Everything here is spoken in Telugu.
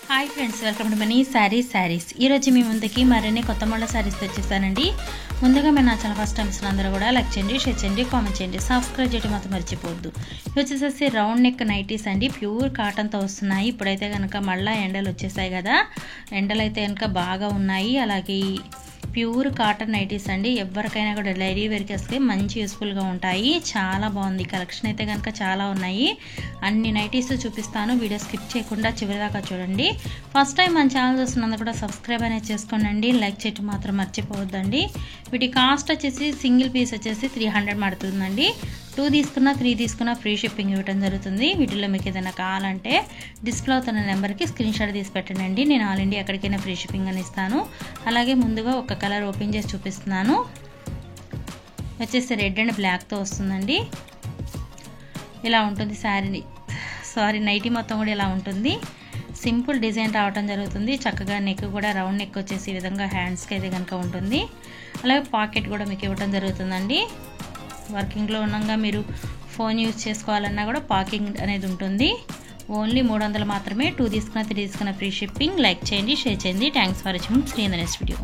Hi friends, welcome to money saris. ఈరోజు మీ ముందుకి మరిన్ని కొత్త మోడల్ శారీస్ తెచ్చేసానండి. ముందుగా మీరు నా ఛానల్ ఫస్ట్ టైమ్స్ అందరూ కూడా లైక్ చేయండి, షేర్ చేయండి, కామెంట్ చేయండి, సబ్స్క్రైబ్ చేయడం మాత్రం మర్చిపోవద్దు. ఇవి వచ్చేసేసి రౌండ్ నెక్ నైటీస్ అండి, ప్యూర్ కాటన్తో వస్తున్నాయి. ఇప్పుడైతే కనుక మళ్ళీ ఎండలు వచ్చేసాయి కదా, ఎండలు అయితే కనుక బాగా ఉన్నాయి. అలాగే ప్యూర్ కాటన్ నైటీస్ అండి, ఎవరికైనా కూడా డైలీ వేర్కి వస్తే మంచి యూస్ఫుల్గా ఉంటాయి. చాలా బాగుంది కలెక్షన్ అయితే కనుక, చాలా ఉన్నాయి. అన్ని నైటీస్ చూపిస్తాను, వీడియో స్కిప్ చేయకుండా చివరిదాకా చూడండి. ఫస్ట్ టైం మన ఛానల్ చూస్తున్నందుకు కూడా సబ్స్క్రైబ్ అనేది చేసుకోండి, లైక్ చేయడం మాత్రం మర్చిపోవద్దండి. వీటి కాస్ట్ వచ్చేసి సింగిల్ పీస్ వచ్చేసి 300 పడుతుందండి. 2 తీసుకున్నా 3 తీసుకున్నా ఫ్రీ షిప్పింగ్ ఇవ్వడం జరుగుతుంది. వీటిలో మీకు ఏదైనా కావాలంటే డిస్ప్లే అవుతున్న నెంబర్కి స్క్రీన్ షాట్ తీసి పెట్టండి. నేను ఆల్ ఇండియా ఎక్కడికైనా ఫ్రీ షిప్పింగ్ అని ఇస్తాను. అలాగే ముందుగా ఒక కలర్ ఓపెన్ చేసి చూపిస్తున్నాను. వచ్చేసి రెడ్ అండ్ బ్లాక్తో వస్తుందండి. ఇలా ఉంటుంది నైటీ మొత్తం కూడా ఇలా ఉంటుంది. సింపుల్ డిజైన్ రావడం జరుగుతుంది. చక్కగా నెక్ కూడా రౌండ్ నెక్ వచ్చేసి ఈ విధంగా హ్యాండ్స్కి అయితే కనుక ఉంటుంది. అలాగే పాకెట్ కూడా మీకు ఇవ్వడం జరుగుతుందండి. వర్కింగ్లో ఉండగా మీరు ఫోన్ యూజ్ చేసుకోవాలన్నా కూడా పాకింగ్ అనేది ఉంటుంది. ఓన్లీ 300 మాత్రమే. 2 తీసుకున్న 3 తీసుకున్న ఫ్రీ షిప్పింగ్. లైక్ చేయండి, షేర్ చేయండి. Thanks for watching. See you in the next video.